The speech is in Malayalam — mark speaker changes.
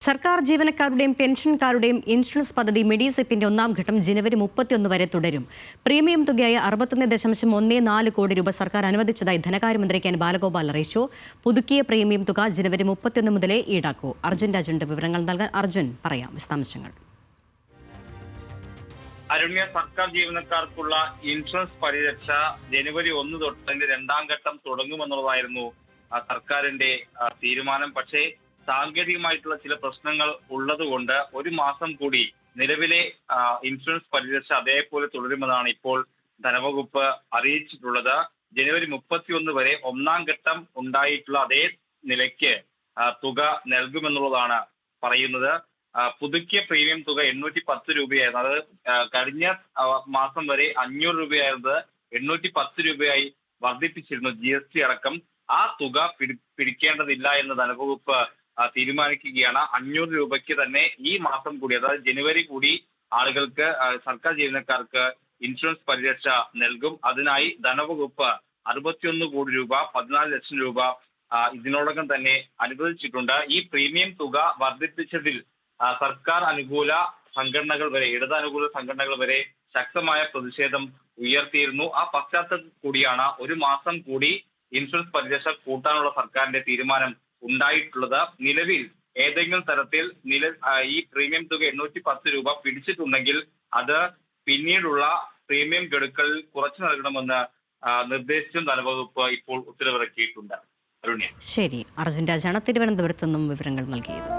Speaker 1: സർക്കാർ ജീവനക്കാരുടെയും പെൻഷൻകാരുടെയും ഇൻഷുറൻസ് പദ്ധതി മെഡിസെപ്പിന്റെ ഒന്നാം ഘട്ടം ജനുവരി 31 വരെ തുടരും. പ്രീമിയം തുകയായ 61.14 കോടി രൂപ സർക്കാർ അനുവദിച്ചതായി ധനകാര്യമന്ത്രി കെ ബാലഗോപാൽ അറിയിച്ചു. പുതുക്കിയ പ്രീമിയം തുക ജനുവരി 31 മുതലേ ഈടാക്കൂ. അർജുൻ രാജന്റെ വിവരങ്ങൾ നൽകാൻ അർജുൻ പറയാം വിശദാംശങ്ങൾ.
Speaker 2: അരുണ്യ, സർക്കാർ ജീവനക്കാർക്കുള്ള ഇൻഷുറൻസ് പരിരക്ഷ ജനുവരി 1 തൊട്ട് രണ്ടാം ഘട്ടം തുടങ്ങുമെന്നുള്ളതായിരുന്നു സർക്കാരിന്റെ തീരുമാനം. പക്ഷേ സാങ്കേതികമായിട്ടുള്ള ചില പ്രശ്നങ്ങൾ ഉള്ളതുകൊണ്ട് ഒരു മാസം കൂടി നിലവിലെ ഇൻഷുറൻസ് പരിരക്ഷ അതേപോലെ തുടരുമെന്നാണ് ഇപ്പോൾ ധനവകുപ്പ് അറിയിച്ചിട്ടുള്ളത്. ജനുവരി 31 വരെ ഒന്നാം ഘട്ടം ഉണ്ടായിട്ടുള്ള അതേ നിലയ്ക്ക് തുക നൽകുമെന്നുള്ളതാണ് പറയുന്നത്. പുതുക്കിയ പ്രീമിയം തുക 810 രൂപയായിരുന്നു. അത് കഴിഞ്ഞ മാസം വരെ 500 രൂപയായിരുന്നത് 810 രൂപയായി വർദ്ധിപ്പിച്ചിരുന്നു. GST അടക്കം ആ തുക പിടിക്കേണ്ടതില്ല എന്ന് ധനവകുപ്പ് തീരുമാനിക്കുകയാണ്. 500 രൂപയ്ക്ക് തന്നെ ഈ മാസം കൂടി, അതായത് ജനുവരി കൂടി ആളുകൾക്ക്, സർക്കാർ ജീവനക്കാർക്ക് ഇൻഷുറൻസ് പരിരക്ഷ നൽകും. അതിനായി ധനവകുപ്പ് 61 കോടി രൂപ, 14 ലക്ഷം രൂപ ഇതിനോടകം തന്നെ അനുവദിച്ചിട്ടുണ്ട്. ഈ പ്രീമിയം തുക വർദ്ധിപ്പിച്ചതിൽ സർക്കാർ അനുകൂല സംഘടനകൾ വരെ, ഇടതനുകൂല സംഘടനകൾ വരെ ശക്തമായ പ്രതിഷേധം ഉയർത്തിയിരുന്നു. ആ പശ്ചാത്തലത്തിൽ കൂടിയാണ് ഒരു മാസം കൂടി ഇൻഷുറൻസ് പരിരക്ഷ കൂട്ടാനുള്ള സർക്കാരിന്റെ തീരുമാനം ഉണ്ടായിട്ടുള്ളത്. നിലവിൽ ഏതെങ്കിലും തരത്തിൽ ഈ പ്രീമിയം തുക 810 രൂപ പിടിച്ചിട്ടുണ്ടെങ്കിൽ അത് പിന്നീടുള്ള പ്രീമിയം ഗഡുക്കളിൽ കുറച്ചു നൽകണമെന്ന് നിർദ്ദേശിച്ചും ധനവകുപ്പ് ഇപ്പോൾ ഉത്തരവിറക്കിയിട്ടുണ്ട്.
Speaker 1: ശരി, അർജുൻ രാജാണ് തിരുവനന്തപുരത്ത് നിന്നും വിവരങ്ങൾ നൽകിയത്.